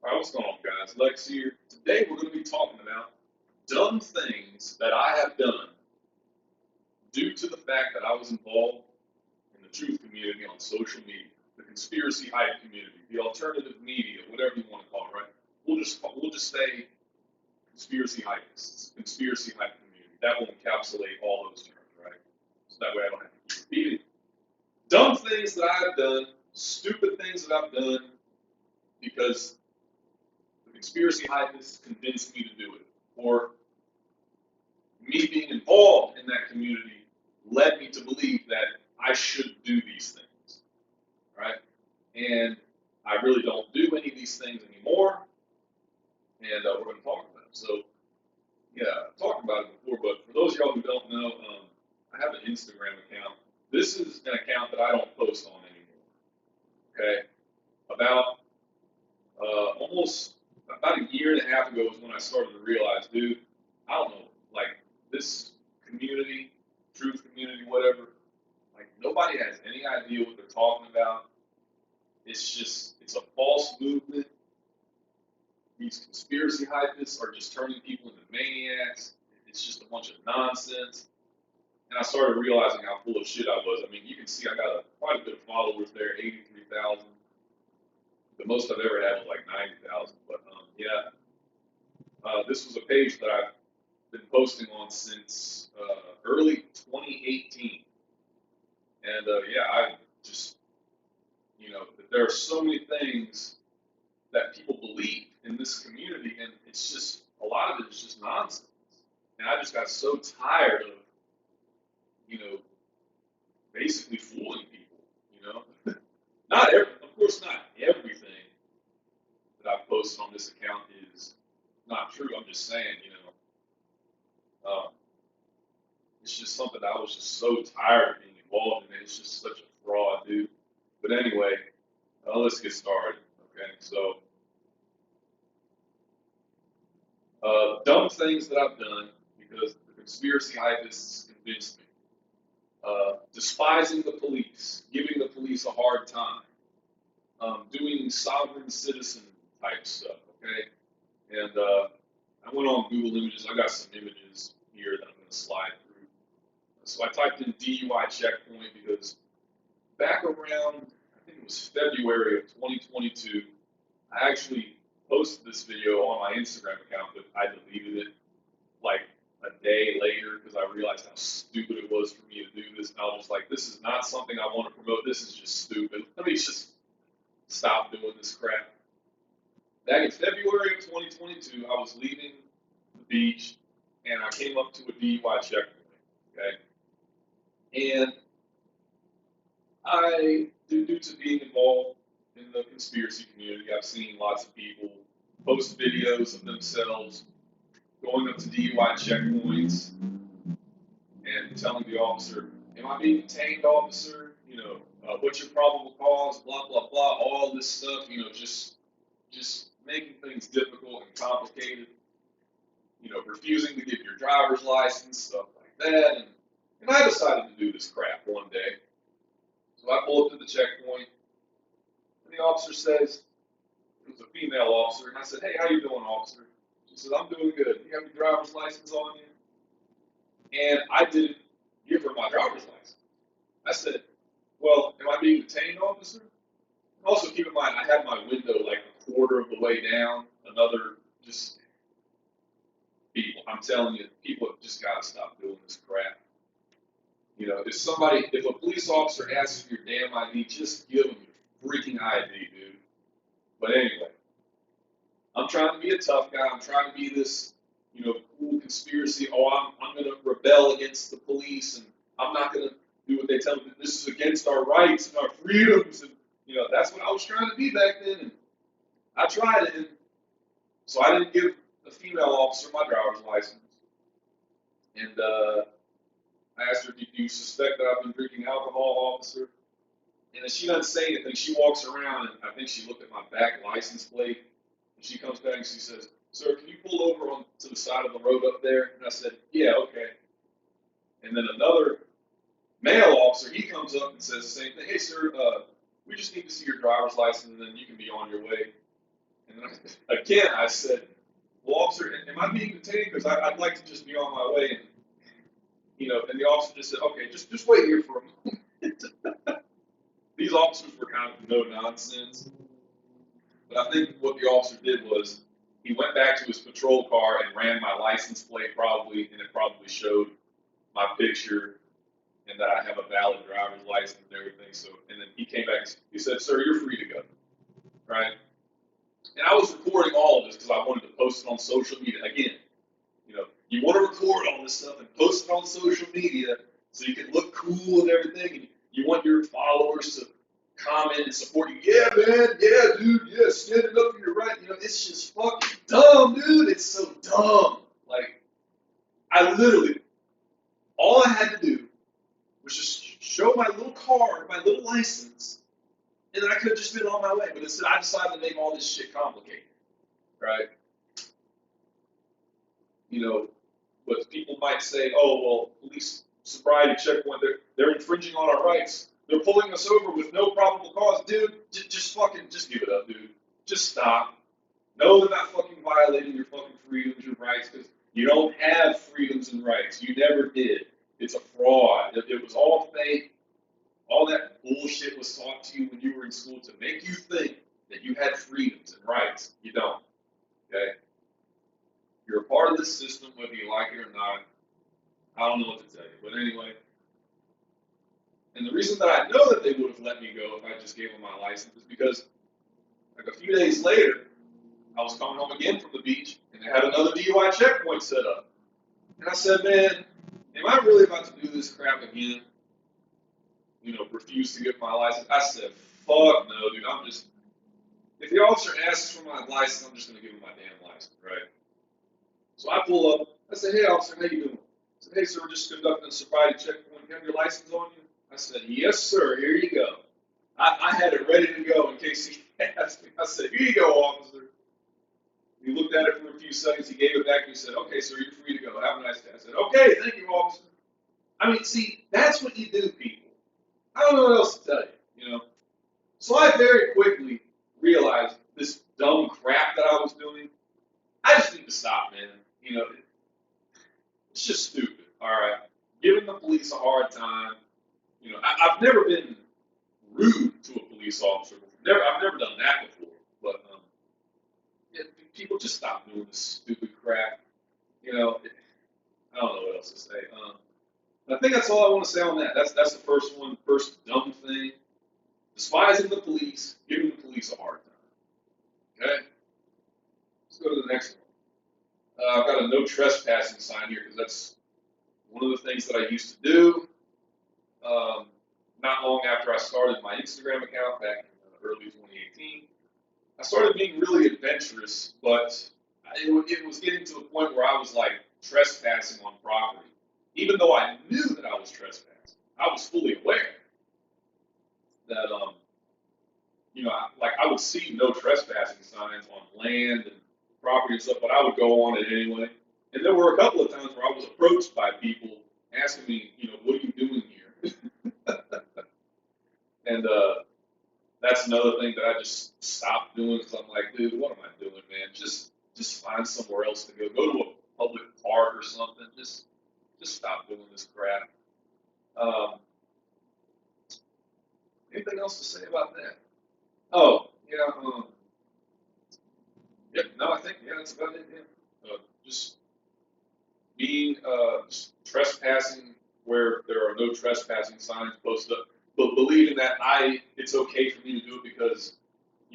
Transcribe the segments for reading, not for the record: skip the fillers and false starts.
All right, what's going on, guys? Lex here. Today we're going to be talking about dumb things that I have done due to the fact that I was involved in the truth community on social media, the conspiracy hype community, the alternative media, whatever you want to call it, right? We'll just say conspiracy hypists, conspiracy hype community. That will encapsulate all those terms, right? So that way I don't have to keep repeating. Dumb things that I have done, stupid things that I've done because the conspiracy hypists convinced me to do it, or me being involved in that community led me to believe that I should do these things, right? And I really don't do any of these things anymore, and we're going to talk about them. So, yeah, I've talked about it before, but for those of y'all who don't know, I have an Instagram account. This is an account that I don't post on anymore, okay? About almost about a year and a half ago was when I started to realize, dude, I don't know, like this community, truth community, whatever, like nobody has any idea what they're talking about. It's a false movement. These conspiracy hypists are just turning people into maniacs. It's just a bunch of nonsense. And I started realizing how full of shit I was. I mean, you can see I got quite a bit of followers there, 83,000. The most I've ever had was like 90,000. But yeah, this was a page that I've been posting on since early 2018. And yeah, I just, there are so many things that people believe in this community, and it's just, a lot of it is just nonsense. And I just got so tired of, you know, basically fooling people, you know. Of course, not everything that I've posted on this account is not true. I'm just saying, it's just something that I was just so tired of being involved in. It's just such a fraud, dude. But anyway, let's get started. Okay, so dumb things that I've done because the conspiracy hypists convinced me. Despising the police, giving the police a hard time, doing sovereign citizen type stuff. Okay, and I went on Google Images. I got some images here that I'm going to slide through. So I typed in DUI checkpoint because back around, I think it was February of 2022, I actually posted this video on my Instagram account, but I deleted it like a day later because I realized how stupid it was for me to do this. And I was just like, this is not something I want to promote. This is just stupid. Let me just stop doing this crap. Back in February of 2022, I was leaving the beach and I came up to a DUI checkpoint. Okay, and due to being involved in the conspiracy community, I've seen lots of people post videos of themselves going up to DUI checkpoints and telling the officer, "Am I being detained, officer? What's your probable cause? Blah blah blah." All this stuff, just making things difficult and complicated. Refusing to give your driver's license, stuff like that. And I decided to do this crap one day. So I pull up to the checkpoint, and the officer says, it was a female officer, and I said, "Hey, how you doing, officer?" She said, "I'm doing good. You have your driver's license on you?" And I didn't give her my driver's license. I said, "Well, am I being detained, officer?" And also keep in mind, I had my window like a quarter of the way down. Just people. I'm telling you, people have just got to stop doing this crap. If a police officer asks for your damn ID, just give them your freaking ID, dude. But anyway, I'm trying to be a tough guy. I'm trying to be this, cool conspiracy. Oh, I'm going to rebel against the police, and I'm not going to do what they tell me. This is against our rights and our freedoms, and that's what I was trying to be back then. And I tried it, and so I didn't give the female officer my driver's license, and I asked her, "Do you suspect that I've been drinking alcohol, officer?" And then she doesn't say anything. She walks around, and I think she looked at my back license plate. And she comes back and she says, "Sir, can you pull over to the side of the road up there?" And I said, "Yeah, okay." And then another male officer, he comes up and says the same thing. "Hey, sir, we just need to see your driver's license, and then you can be on your way." And then again, I said, well, officer, am I being detained? Because I'd like to just be on my way. And, and the officer just said, okay, just wait here for a moment. These officers were kind of no nonsense. But I think what the officer did was he went back to his patrol car and ran my license plate probably, and it probably showed my picture and that I have a valid driver's license and everything. So, and then he came back and he said, sir, you're free to go. Right? And I was recording all of this because I wanted to post it on social media. Again, you want to record all this stuff and post it on social media so you can look cool and everything. And you want your followers to comment and support you. Yeah, man. Yeah, dude. Yeah, standing up for your right. It's just fucking dumb, dude. It's so dumb. Like, I literally, all I had to do was just show my little card, my little license, and then I could have just been on my way. But instead, I decided to make all this shit complicated, right? But people might say, oh, well, police sobriety checkpoint, they're infringing on our rights. They're pulling us over with no probable cause. Dude, just give it up, dude. Just stop. No, they're not fucking violating your fucking freedoms, your rights, because you don't have freedoms and rights. You never did. It's a fraud. It was all fake. All that bullshit was taught to you when you were in school to make you think that you had freedoms and rights. You don't. Okay? You're a part of this system, whether you like it or not. I don't know what to tell you. But anyway, and the reason that I know that they would have let me go if I just gave them my license is because, like, a few days later, I was coming home again from the beach, and they had another DUI checkpoint set up. And I said, man, am I really about to do this crap again? Refuse to get my license. I said, fuck no, dude. If the officer asks for my license, I'm just going to give him my damn license, right? So I pull up. I said, hey, officer, how you doing? I said, hey, sir, we're just conducting a sobriety checkpoint. You have your license on you? I said, yes, sir. Here you go. I had it ready to go in case he asked me. I said, here you go, officer. He looked at it for a few seconds. He gave it back. And he said, okay, sir, you're free to go. Have a nice day. I said, okay, thank you, officer. I mean, see, that's what you do, people. I don't know what else to tell you. So I very quickly realized this dumb crap that I was doing. I just need to stop, man. It's just stupid. All right, giving the police a hard time. I've never been rude to a police officer before. I've never done that before. But yeah, people just stop doing this stupid crap. I don't know what else to say. I think that's all I want to say on that. That's the first one. First dumb thing. Despising the police, giving the police a hard time. Okay? Let's go to the next one. I've got a no trespassing sign here because that's one of the things that I used to do. Not long after I started my Instagram account back in early 2018, I started being really adventurous, but it was getting to the point where I was like trespassing on property. Even though I knew that I was trespassing, I was fully aware that I would see no trespassing signs on land and property and stuff, but I would go on it anyway. And there were a couple of times where I was approached by people asking me, what are you doing here? And that's another thing that I just stopped doing because I'm like, dude, what am I doing, man? Just find somewhere else to go. Go to a public park or something. Just stop doing this crap. Anything else to say about that? Oh, yeah. Yep. No, I think that's about it. Yeah. Just being just trespassing where there are no trespassing signs posted up, but believing that it's okay for me to do it because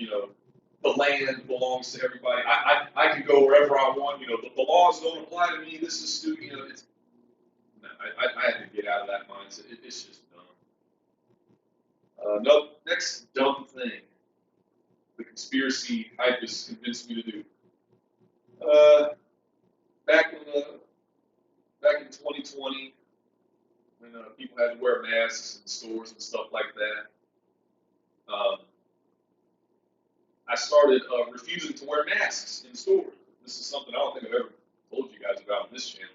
the land belongs to everybody. I can go wherever I want. The laws don't apply to me. This is stupid. I had to get out of that mindset. It's just dumb. No, next dumb thing the conspiracy hype has convinced me to do. Back in 2020, when people had to wear masks in stores and stuff like that, I started refusing to wear masks in stores. This is something I don't think I've ever told you guys about on this channel.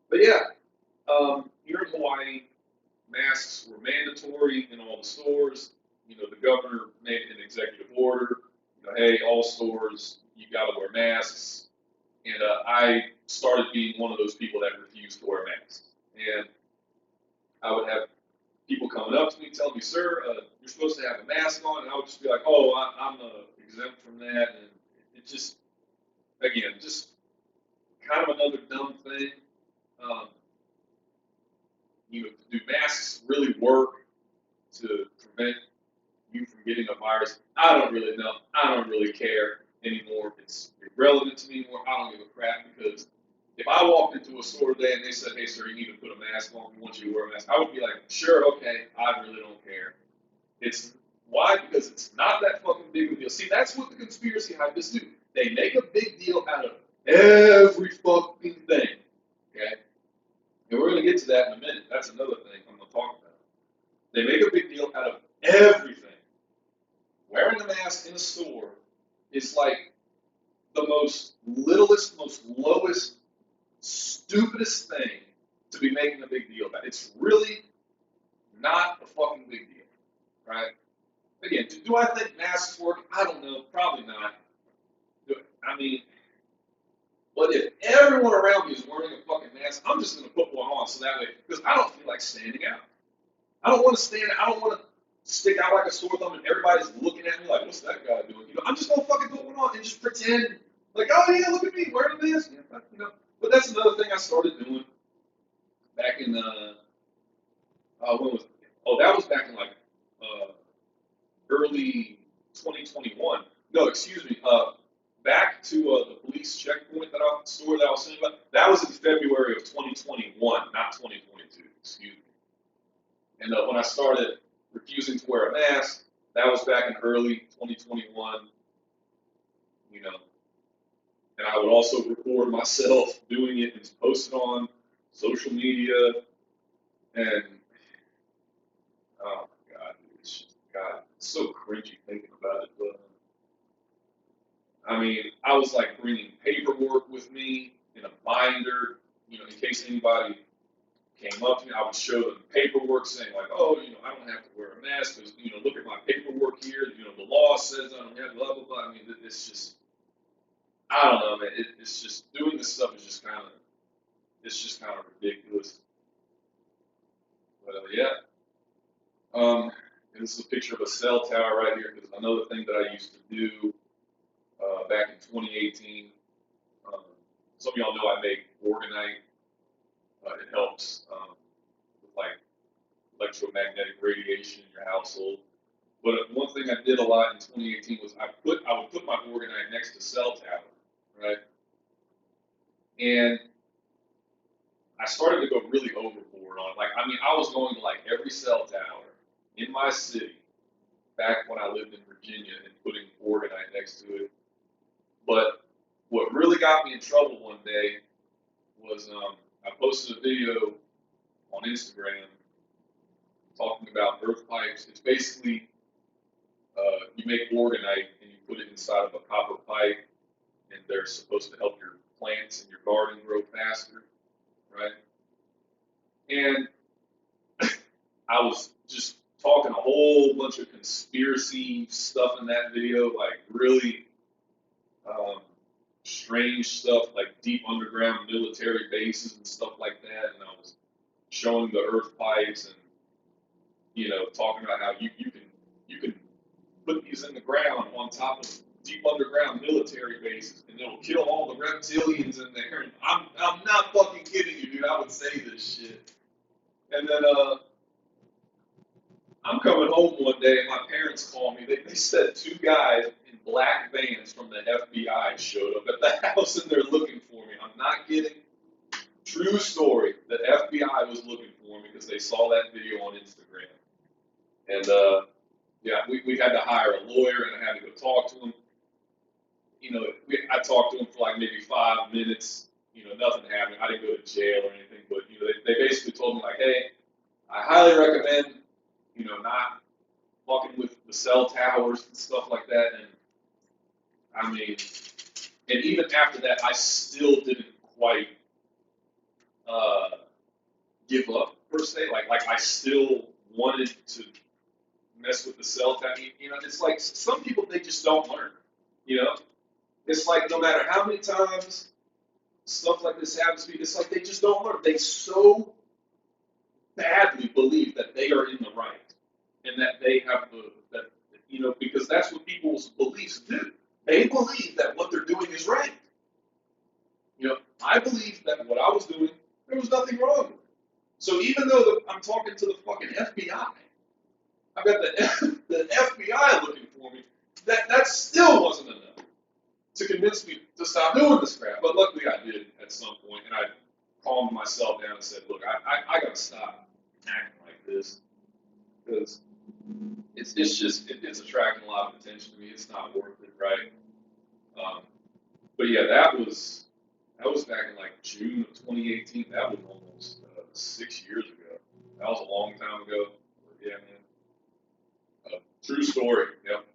But yeah, here in Hawaii, masks were mandatory in all the stores. The governor made an executive order. Hey, all stores, you got to wear masks. And I started being one of those people that refused to wear masks. And I would have people coming up to me telling me, sir, you're supposed to have a mask on. And I would just be like, oh, I'm exempt from that. And it just, again, just kind of another dumb thing. Um, do masks really work to prevent you from getting a virus? I don't really know. I don't really care anymore. It's irrelevant to me anymore. I don't give a crap because if I walked into a store today and they said, hey, sir, you need to put a mask on, we want you to wear a mask, I would be like, sure, okay, I really don't care. It's why? Because it's not that fucking big of a deal. See, that's what the conspiracy hypes do. They make a big deal out of every fucking thing. Okay? And we're going to get to that in a minute. That's another thing I'm going to talk about. They make a big deal out of everything. Wearing a mask in a store is like the most littlest, most lowest, stupidest thing to be making a big deal about. It's really not a fucking big deal, right? Again, do I think masks work? I don't know. Probably not. I mean, but if everyone around me is wearing a fucking mask, I'm just going to put one on so that way, because I don't feel like standing out. I don't want to stand. I don't want to stick out like a sore thumb and everybody's looking at me like, what's that guy doing? I'm just gonna fucking put one on and just pretend like, oh yeah, look at me wearing this. But that's another thing I started doing back in when was it? Oh, that was back in like early 2021. No, excuse me. Back to the police checkpoint store that I was saying about. That was in February of 2021, not 2022. Excuse me. And when I started refusing to wear a mask, that was back in early 2021, and I would also record myself doing it and post it on social media, and oh my God, it's so cringy thinking about it, but I mean, I was like bringing paperwork with me in a binder, in case anybody came up to me, I would show them paperwork saying like, oh, I don't have to wear a mask because, look at my paperwork here. The law says I don't have blah, blah, blah. I mean, it's just, I don't know, man. It's just, doing this stuff is just kind of ridiculous. But yeah. And this is a picture of a cell tower right here because another thing that I used to do back in 2018. Some of y'all know I make orgonite. It helps with like electromagnetic radiation in your household. But one thing I did a lot in 2018 was I would put my orgonite next to cell tower, right? And I started to go really overboard on it. Like, I mean, I was going to like every cell tower in my city back when I lived in Virginia and putting orgonite next to it. But what really got me in trouble one day was I posted a video on Instagram talking about earth pipes. It's basically you make orgonite and you put it inside of a copper pipe, and they're supposed to help your plants and your garden grow faster, right? And I was just talking a whole bunch of conspiracy stuff in that video, like really strange stuff, like deep underground military bases and stuff like that. And I was showing the earth pipes and talking about how you can put these in the ground on top of deep underground military bases, and it'll kill all the reptilians in there. And I'm not fucking kidding you, dude. I would say this shit. And then I'm coming home one day, and my parents call me. They said two guys in black vans from the FBI showed up at the house, and they're looking for me. I'm not kidding. True story. The FBI was looking for me because they saw that video on Instagram. And yeah, we had to hire a lawyer, and I had to go talk to him. I talked to him for like maybe 5 minutes. Nothing happened. I didn't go to jail or anything, but they basically told me like, hey, I highly recommend not fucking with the cell towers and stuff like that. And I mean, and even after that, I still didn't quite give up per se. Like I still wanted to mess with the cell tower. It's like some people, they just don't learn. It's like no matter how many times stuff like this happens to me, it's like they just don't learn. They so badly believe that they are in the right and that they have that because that's what people's beliefs do. They believe that what they're doing is right. I believe that what I was doing, there was nothing wrong with it. So even though I'm talking to the fucking FBI, I've got the FBI looking for me, that still wasn't enough to convince me to stop doing this crap. But luckily I did at some point, and I calmed myself down and said, look, I got to stop acting like this because it's attracting a lot of attention to me. It's not worth it, right? But yeah, that was back in like June of 2018. That was almost 6 years ago. That was a long time ago. But yeah, man. True story. Yep.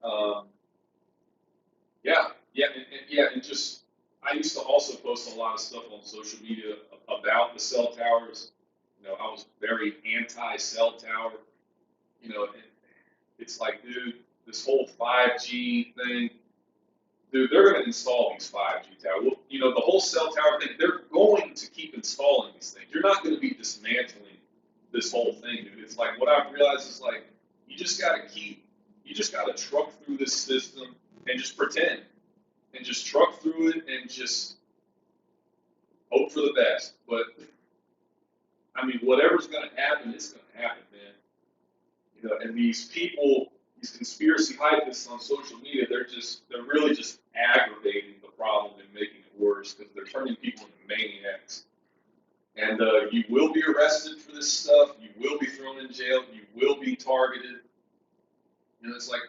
Um, and just I used to also post a lot of stuff on social media about the cell towers. I was very anti-cell tower. And it's like, dude, this whole 5G thing, dude, they're going to install these 5G towers. Well, the whole cell tower thing, they're going to keep installing these things. You're not going to be dismantling this whole thing, dude. It's like what I've realized is like you just got to truck through this system and just pretend and just truck through it and just hope for the best. But I mean, whatever's going to happen, it's going to happen, man. And these people, these conspiracy hypists on social media, they're really just aggravating the problem and making it worse because they're turning people into maniacs. And you will be arrested for this stuff. You will be thrown in jail. You will be targeted. It's like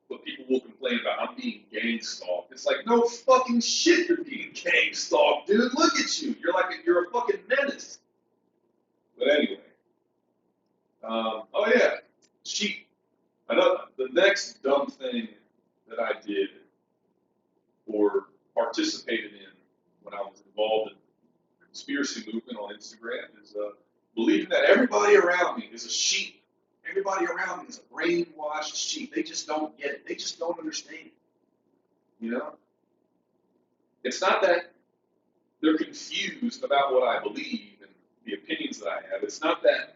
what people will complain about. I'm being gang stalked. It's like, no fucking shit, you're being gang stalked, dude. Look at you. You're a fucking menace. But anyway, oh yeah, sheep. The next dumb thing that I did or participated in when I was involved in the conspiracy movement on Instagram is believing that everybody around me is a sheep. Everybody around me is a brainwashed sheep. They just don't get it. They just don't understand. It's not that they're confused about what I believe and the opinions that I have. It's not that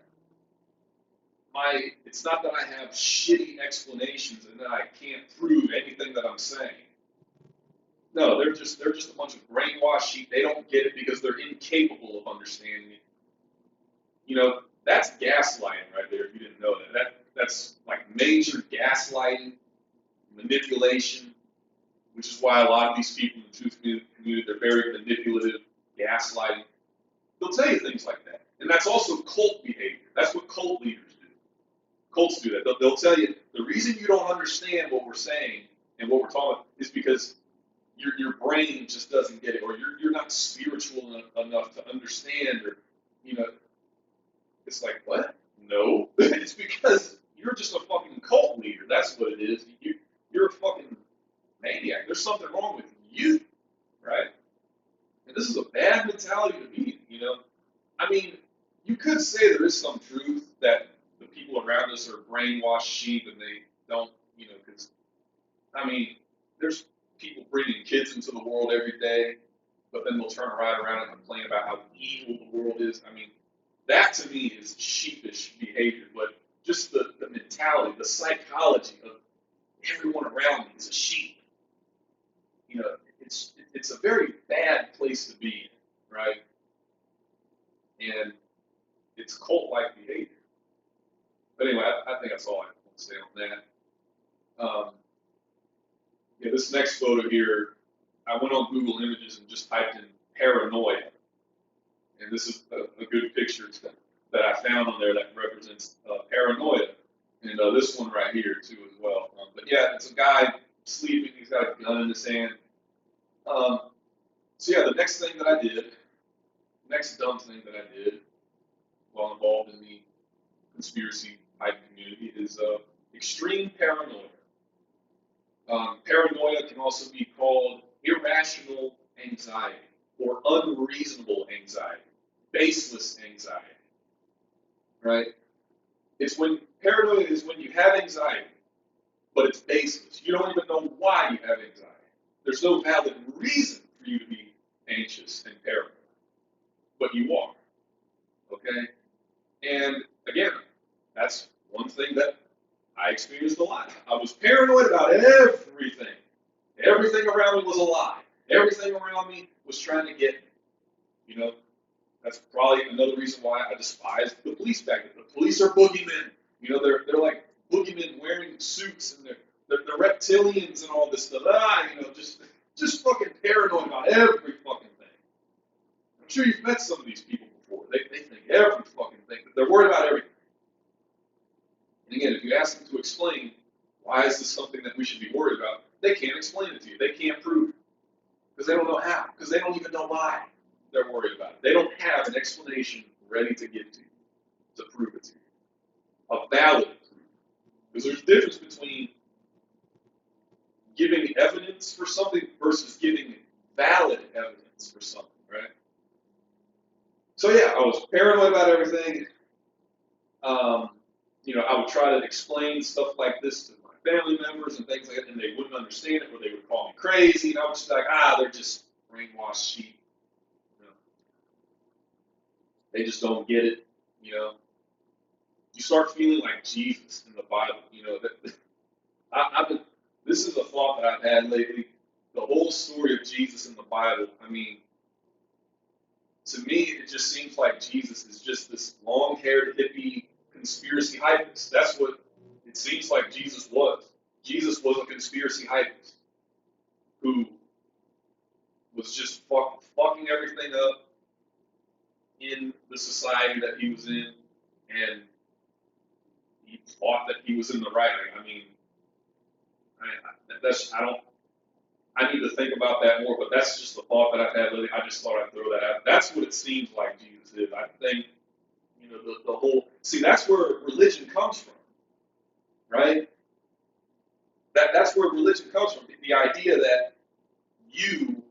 I have shitty explanations and that I can't prove anything that I'm saying. No, they're just a bunch of brainwashed sheep. They don't get it because they're incapable of understanding it. That's gaslighting right there. If you didn't know that's like major gaslighting, manipulation, which is why a lot of these people in the truth community, they're very manipulative, gaslighting. They'll tell you things like that, and that's also cult behavior. That's what cult leaders do. Cults do that. They'll tell you the reason you don't understand what we're saying and what we're talking about is because your brain just doesn't get it, or you're not spiritual enough to understand, or it's like, what? No, it's because you're just a fucking cult leader. That's what it is. You're a fucking maniac. There's something wrong with you, right? And this is a bad mentality to be. I mean, you could say there is some truth that the people around us are brainwashed sheep and they don't, because, I mean, there's people bringing kids into the world every day, but then they'll turn right around and complain about how evil the world is. I mean, that to me is sheepish behavior, but just the mentality, the psychology of everyone around me is a sheep. It's a very bad place to be in, right? And it's cult-like behavior. But anyway, I think that's all I want to say on that. This next photo here, I went on Google Images and just typed in paranoia. And this is a good picture that I found on there that represents paranoia. And this one right here, too, as well. But yeah, it's a guy sleeping. He's got a gun in his hand. So yeah, the next dumb thing that I did while involved in the conspiracy hype community is extreme paranoia. Paranoia can also be called irrational anxiety or unreasonable anxiety, baseless anxiety, right? Paranoia is when you have anxiety but it's baseless. You don't even know why you have anxiety. There's no valid reason for you to be anxious and paranoid, but you are. Okay? And again, that's one thing that I experienced a lot. I was paranoid about everything. Everything around me was a lie. Everything around me was trying to get me. You know, that's probably another reason why I despised the police back then. The police are boogeymen. You know, they're like boogeymen wearing suits and they're reptilians and all this stuff. You know, just fucking paranoid about every fucking thing. I'm sure you've met some of these people before. They think every fucking thing. They're worried about everything. And again, if you ask them to explain why is this something that we should be worried about, they can't explain it to you. They can't prove it because they don't know how. Because they don't even know why they're worried about it. They don't have an explanation ready to give to you to prove it to you, a valid proof. Because there's a difference between giving evidence for something versus giving valid evidence for something, right? So yeah, I was paranoid about everything. You know, I would try to explain stuff like this to my family members and things like that, and they wouldn't understand it, or they would call me crazy, and I was just like, they're just brainwashed sheep. You know, they just don't get it. You know, you start feeling like Jesus in the Bible. You know, I've been. This is a thought that I've had lately. The whole story of Jesus in the Bible. I mean, to me, it just seems like Jesus is just this long-haired hippie conspiracy hypist. That's what it seems like Jesus was. Jesus was a conspiracy hypist who was just fucking everything up in the society that he was in, and he thought that he was in the right. I mean, I don't. I need to think about that more, but that's just the thought that I've had lately. I just thought I'd throw that out. That's what it seems like Jesus is. I think, you know, the whole. See, that's where religion comes from, right? That's where religion comes from. The idea that you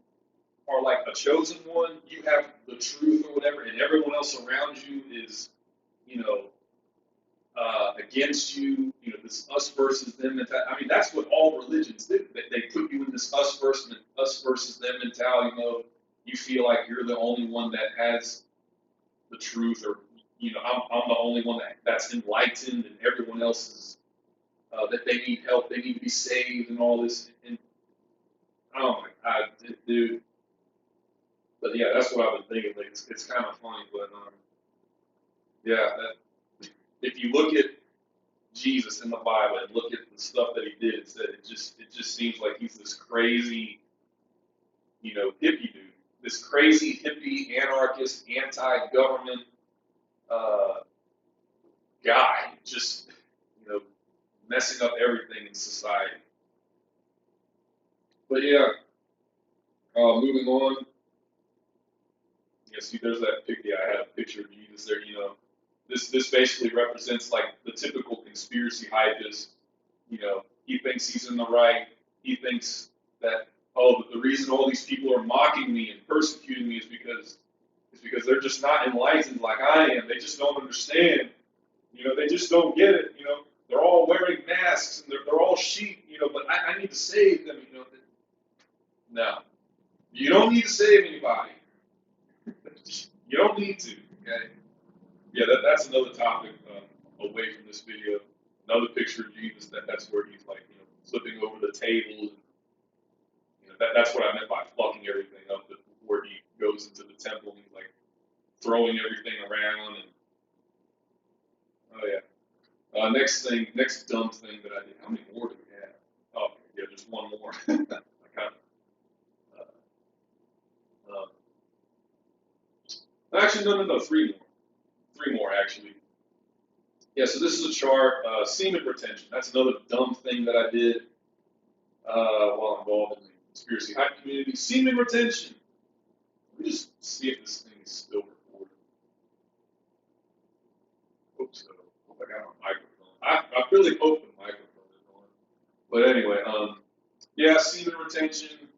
are like a chosen one, you have the truth or whatever, and everyone else around you is, you know, against you. You know, this us versus them mentality. I mean, that's what all religions do. They put you in this us versus them mentality mode. You feel like you're the only one that has the truth, or you know, I'm the only one that's enlightened, and everyone else is that they need help, they need to be saved, and all this. And oh my God, dude. But yeah, that's what I've been thinking. Like, it's kind of funny, but yeah, if you look at Jesus in the Bible and look at the stuff that he did, it just seems like he's this crazy, you know, hippie dude, this crazy hippie, anarchist, anti-government guy, just you know, messing up everything in society. But yeah, moving on. Yeah, see, there's that picture. Yeah, I had a picture of Jesus there. You know, this basically represents like the typical conspiracy hypist. You know, he thinks he's in the right. He thinks that the reason all these people are mocking me and persecuting me is because they're just not enlightened like I am. They just don't understand. You know, they just don't get it. You know, they're all wearing masks and they're all sheep. You know, but I need to save them. You know, no, you don't need to save anybody. You don't need to. Okay. Yeah, that's another topic away from this video. Another picture of Jesus. That's where he's like, you know, flipping over the tables. You know, that's what I meant by fucking everything up. Where he goes into the temple and he's like throwing everything around. And oh yeah. Next dumb thing that I did. How many more do we have? Oh yeah, just one more. I kind of. Actually, no. Three more actually. Yeah, so this is a chart, semen retention. That's another dumb thing that I did while involved in the conspiracy hype community. Semen retention. Let me just see if this thing is still recording. Oops, hope I got my microphone. I really hope the microphone is on. But anyway, yeah, semen retention,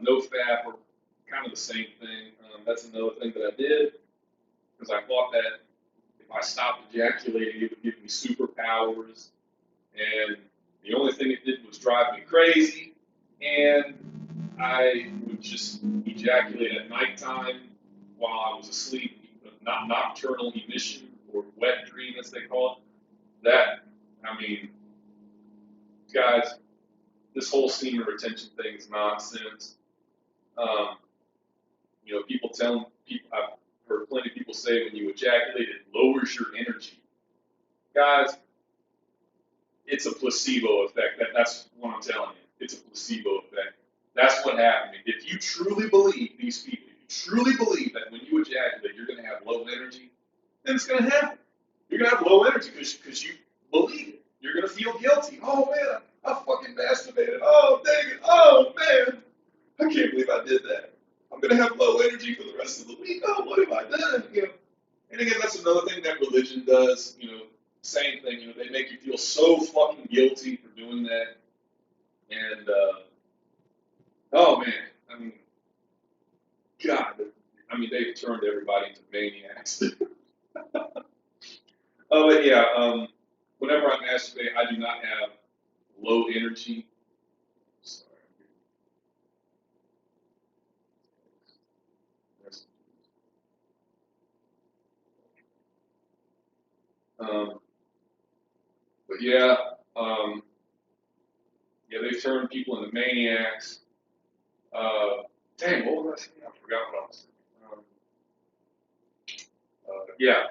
no fap, are kind of the same thing. That's another thing that I did because I thought that if I stopped ejaculating, it would give me superpowers. And The only thing it did was drive me crazy, and I would just ejaculate at nighttime while I was asleep, not nocturnal emission or wet dream as they call it. That, I mean, guys, this whole semen retention thing is nonsense. Um, people tell people, I've heard plenty of people say when you ejaculate, it lowers your energy. Guys, it's a placebo effect. That's what I'm telling you. It's a placebo effect. That's what happened. If you truly believe these people, if you truly believe that when you ejaculate, you're going to have low energy, then it's going to happen. You're going to have low energy because you believe it. You're going to feel guilty. Oh, man, I fucking masturbated. Oh, dang it. Oh, man. I can't believe I did that. I'm going to have low energy for the rest of the week. Oh, what have I done? And again, that's another thing that religion does. Same thing. They make you feel so fucking guilty for doing that. And oh man, I mean, God, they've turned everybody into maniacs. Oh, but yeah. Whenever I masturbate, I do not have low energy. Sorry. Um, but yeah, um, yeah, they've turned people into maniacs. Dang, what was I saying? I forgot what I was saying. Yeah,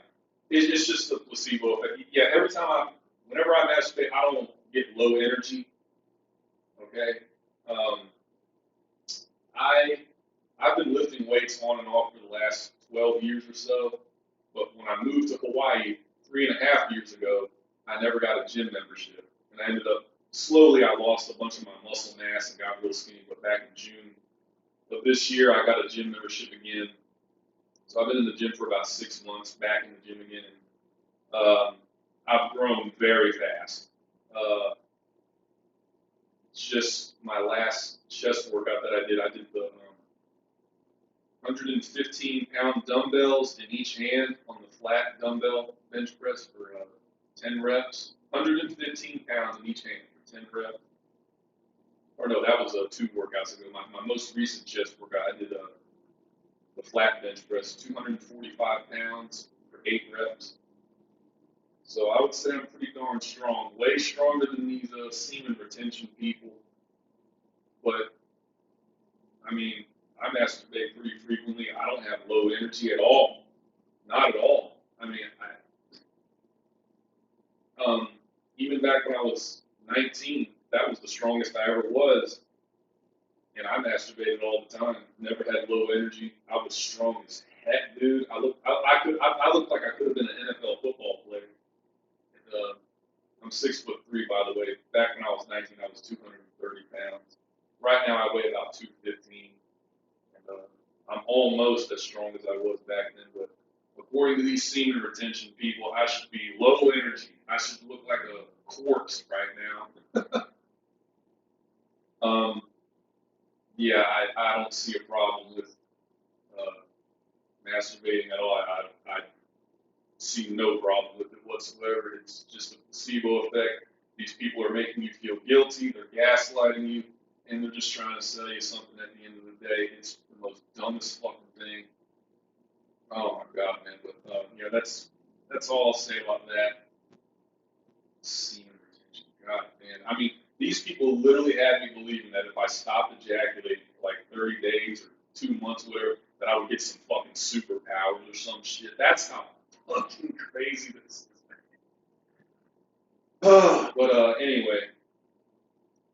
it's just the placebo effect. Yeah, whenever I masturbate, I don't get low energy. Okay, um, I I've been lifting weights on and off for the last 12 years or so. But when I moved to Hawaii 3.5 years ago, I never got a gym membership, and I ended up slowly. I lost a bunch of my muscle mass and got real skinny. But back in June of this year, I got a gym membership again. So I've been in the gym for about 6 months, back in the gym again, and I've grown very fast. Uh, just my last chest workout that I did the 115-pound dumbbells in each hand on the flat dumbbell bench press for 10 reps. 115 pounds in each hand for 10 reps. Or no, that was 2 workouts ago. My most recent chest workout, I did the flat bench press, 245 pounds for 8 reps. So I would say I'm pretty darn strong, way stronger than these semen retention people. But I mean, I masturbate pretty frequently. I don't have low energy at all, not at all. I mean, even back when I was 19, that was the strongest I ever was, and I masturbated all the time. Never had low energy. I was strong as heck, dude. I looked like I could have been an NFL football player. And, I'm 6'3", by the way. Back when I was 19, I was 230 pounds. Right now, I weigh about 215. And, I'm almost as strong as I was back then. But according to these semen retention people, I should be low energy. I should look like a corpse right now. Yeah, I don't see a problem with uh, masturbating at all. I see no problem with it whatsoever. It's just a placebo effect. These people are making you feel guilty. They're gaslighting you, and they're just trying to sell you something at the end of the day. It's the most dumbest fucking thing. Oh my god, man! But yeah, that's all I'll say about that. Semen retention. God, man. I mean, these people literally had me believing that if I stopped ejaculating for like 30 days or 2 months, or whatever, that I would get some fucking superpowers or some shit. That's how fucking crazy this is. But anyway,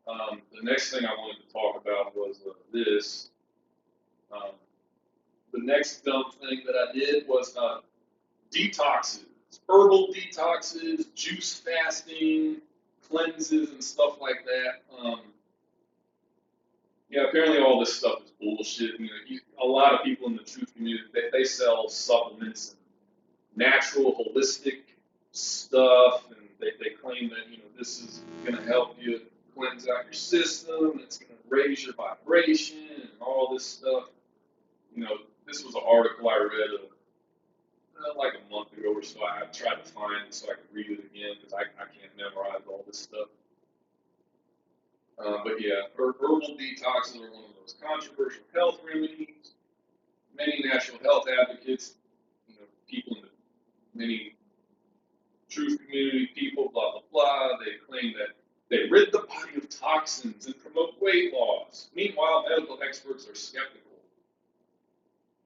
the next thing I wanted to talk about was this. Um, the next dumb thing that I did was detoxes, herbal detoxes, juice fasting, cleanses, and stuff like that. Yeah, apparently all this stuff is bullshit. A lot of people in the truth community they sell supplements and natural, holistic stuff, and they claim that this is going to help you cleanse out your system. It's going to raise your vibration and all this stuff. This was an article I read like a month ago or so. I tried to find it so I could read it again because I can't memorize all this stuff. But yeah, herbal detoxes are one of those controversial health remedies. Many natural health advocates, people in the many truth community people, blah blah blah, they claim that they rid the body of toxins and promote weight loss. Meanwhile, medical experts are skeptical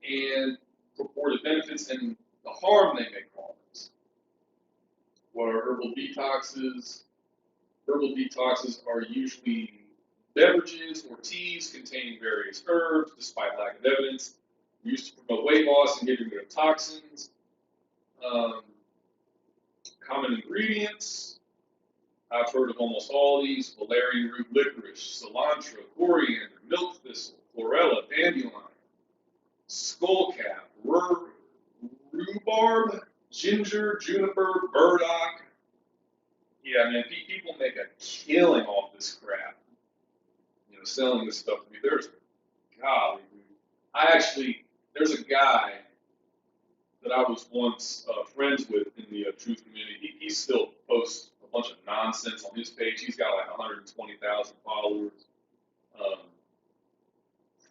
and purported benefits and the harm they may cause. What are herbal detoxes? Herbal detoxes are usually beverages or teas containing various herbs, despite lack of evidence, used to promote weight loss and getting rid of toxins. Um, Common ingredients, I've heard of almost all these: valerian root licorice, cilantro, coriander, milk thistle, chlorella, dandelion, skullcap, rhubarb, ginger, juniper, burdock. Yeah, man, people make a killing off this crap. Selling this stuff to me. Golly, dude. There's a guy that I was once friends with in the truth community. He still posts a bunch of nonsense on his page. He's got like 120,000 followers. Um,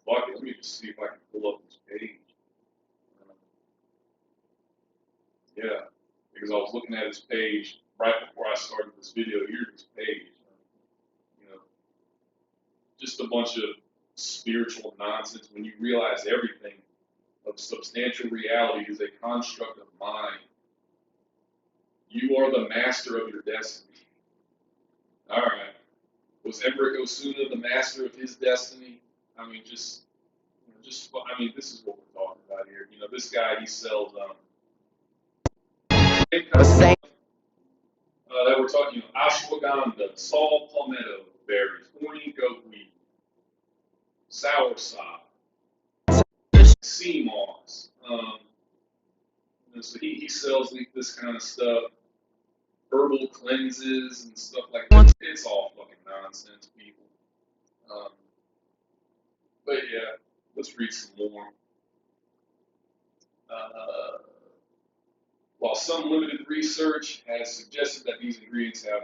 Fuck it, let me just see if I can pull up his page. Um, yeah, because I was looking at his page right before I started this video. Here's his page. You know, just a bunch of spiritual nonsense when you realize everything of substantial reality is a construct of mind. You are the master of your destiny. All right. Was Emmerich Osuna the master of his destiny? I mean, this is what we're talking about here. This guy, he sells same kind of stuff that we're talking. Ashwagandha, saw palmetto berries, horny goatweed, soursop, sea moss. So he sells this kind of stuff, herbal cleanses and stuff like that. It's all fucking nonsense, people. Um, but yeah, let's read some more. Uh, while some limited research has suggested that these ingredients have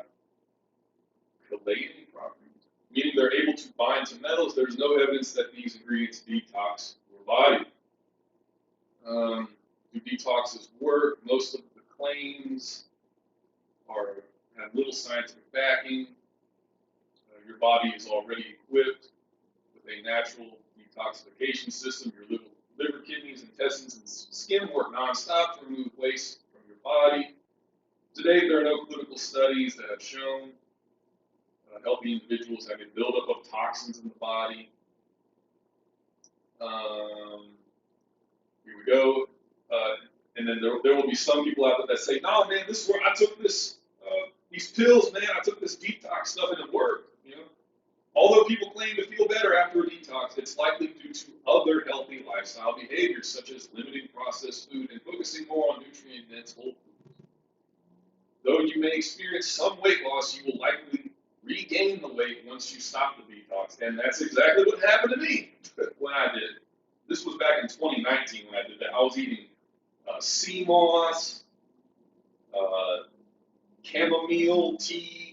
chelating properties, meaning they're able to bind to metals, there's no evidence that these ingredients detox your body. Do detoxes work? Most of the claims have little scientific backing. Your body is already equipped with a natural detoxification system. Your liver, kidneys, intestines, and skin work nonstop to remove waste from your body. Today, there are no clinical studies that have shown healthy individuals having buildup of toxins in the body. Here we go. And then there will be some people out there that say, "No, man, this is where I took these pills, man. I took this detox stuff and it worked." Although people claim to feel better after a detox, it's likely due to other healthy lifestyle behaviors, such as limiting processed food and focusing more on nutrient-dense whole foods. Though you may experience some weight loss, you will likely regain the weight once you stop the detox. And that's exactly what happened to me when I did it. This was back in 2019 when I did that. I was eating sea moss, chamomile tea.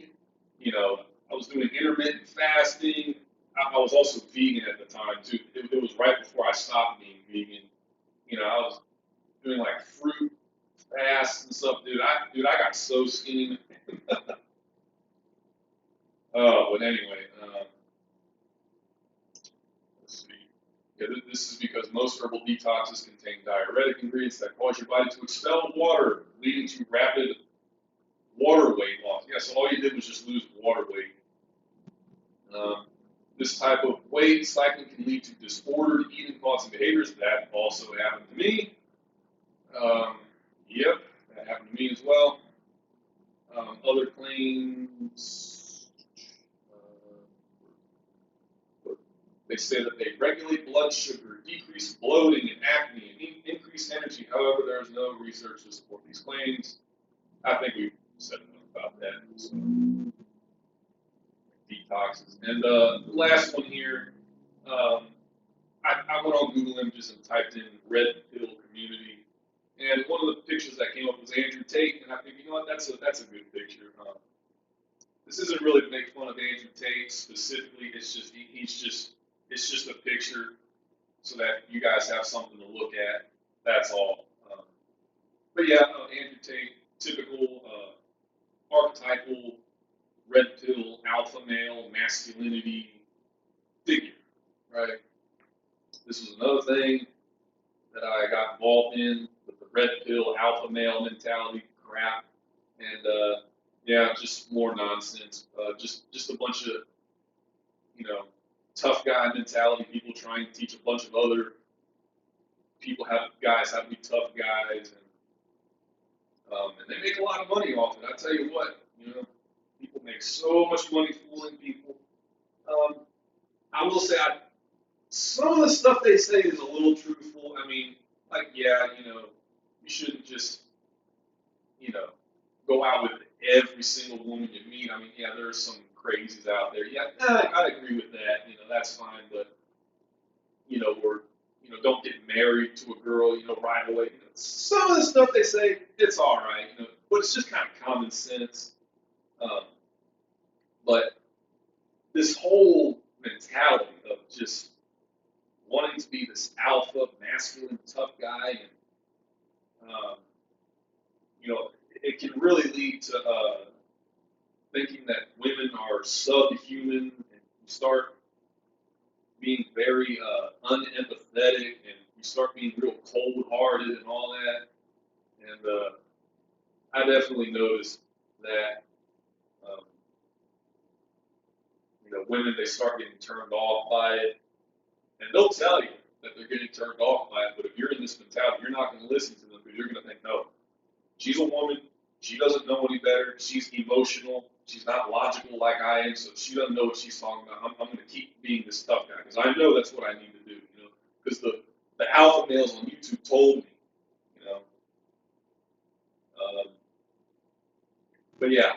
I was doing intermittent fasting. I was also vegan at the time too. It was right before I stopped being vegan. I was doing like fruit fasts and stuff, dude. I got so skinny. But anyway, let's see. Yeah, this is because most herbal detoxes contain diuretic ingredients that cause your body to expel water, leading to rapid water weight loss. Yeah, so all you did was just lose water weight. This type of weight cycling can lead to disordered eating thoughts and behaviors. That also happened to me. Yep, that happened to me as well. Other claims, they say that they regulate blood sugar, decrease bloating and acne, and increase energy. However, there is no research to support these claims. I think we've said enough about that. So, detoxes. And the last one here, I went on Google Images and typed in red pill community, and one of the pictures that came up was Andrew Tate, and I think, that's a good picture. this isn't really to make fun of Andrew Tate specifically. It's just it's just a picture so that you guys have something to look at. That's all. But yeah, Andrew Tate, typical archetypal red pill alpha male masculinity figure, right? This was another thing that I got involved in with the red pill alpha male mentality crap, and yeah, just more nonsense. Just a bunch of tough guy mentality. People trying to teach a bunch of other guys how to be tough guys, and they make a lot of money off it. I tell you what, people make so much money fooling people. Um, I will say, some of the stuff they say is a little truthful. I mean, like, yeah, you shouldn't just, you know, go out with every single woman you meet. I mean, yeah, there's some crazies out there. Yeah, I agree with that. That's fine, but or don't get married to a girl, right away. Some of the stuff they say, it's all right, but it's just kind of common sense. Um, but this whole mentality of just wanting to be this alpha, masculine, tough guy, and it can really lead to thinking that women are subhuman, and you start being very unempathetic, and you start being real cold-hearted and all that. And I definitely noticed that, um, women, they start getting turned off by it, and they'll tell you that they're getting turned off by it. But if you're in this mentality, you're not going to listen to them because you're going to think, no, she's a woman. She doesn't know any better. She's emotional. She's not logical like I am, so she doesn't know what she's talking about. I'm going to keep being this tough guy because I know that's what I need to do. Because the alpha males on YouTube told me. You know, um, but yeah,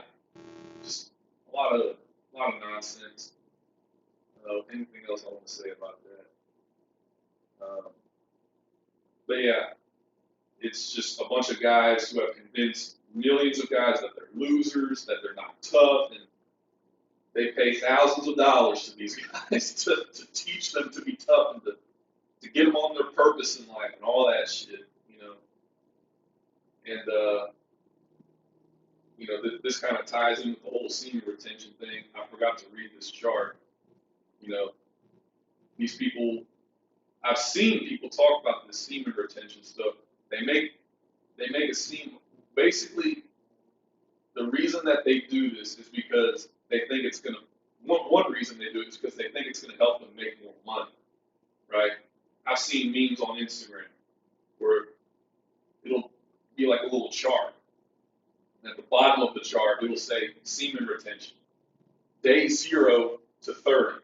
just a lot of nonsense. Anything else I want to say about that? But yeah, it's just a bunch of guys who have convinced millions of guys that they're losers, that they're not tough, and they pay thousands of dollars to these guys to teach them to be tough and to get them on their purpose in life and all that shit. And this kind of ties in with the whole semen retention thing. I forgot to read this chart. You know, these people, I've seen people talk about this semen retention stuff. They make it seem, basically, the reason that they do this is because they think it's gonna. One reason they do it is because they think it's gonna help them make more money, right? I've seen memes on Instagram where it'll be like a little chart. And at the bottom of the chart, it'll say semen retention, day 0 to 30,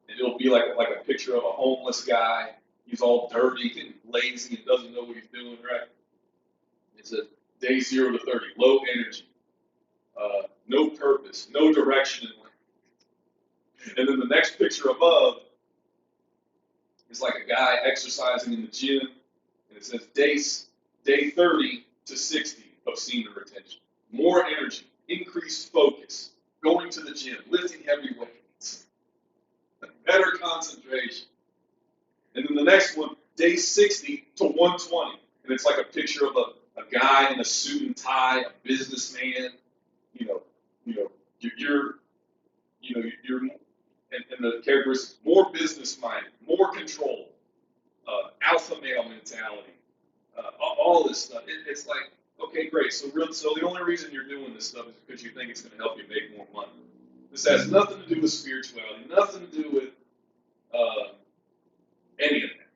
and it'll be like a picture of a homeless guy. He's all dirty and lazy and doesn't know what he's doing, right? It says day 0 to 30, low energy, no purpose, no direction in life. And then the next picture above is like a guy exercising in the gym, and it says day 30 to 60 of semen retention. More energy, increased focus, going to the gym, lifting heavy weights, better concentration. And then the next one, day 60 to 120, and it's like a picture of a guy in a suit and tie, a businessman. You know, you know, you're, and the characteristics, more business minded, more control, alpha male mentality, all this stuff. It's like, okay, great. So the only reason you're doing this stuff is because you think it's going to help you make more money. This has nothing to do with spirituality, nothing to do with any of that.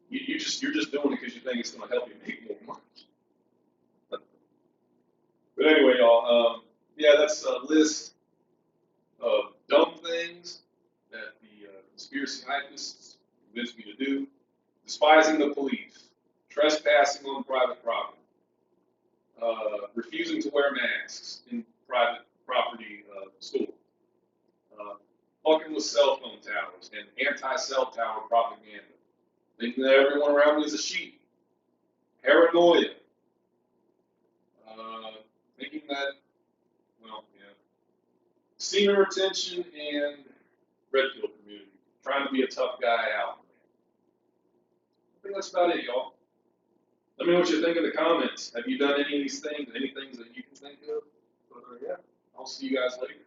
You're just doing it because you think it's going to help you make more money. But anyway, y'all, yeah, that's a list of dumb things that the conspiracy hypists convinced me to do. Despising the police, trespassing on private property, refusing to wear masks in private property store, fucking with cell phone towers and anti-cell tower propaganda, thinking that everyone around me is a sheep, paranoia, thinking that, well, yeah. Senior retention and red pill community. Trying to be a tough guy out. I think that's about it, y'all. Let me know what you think in the comments. Have you done any of these things? Any things that you can think of? But yeah, I'll see you guys later.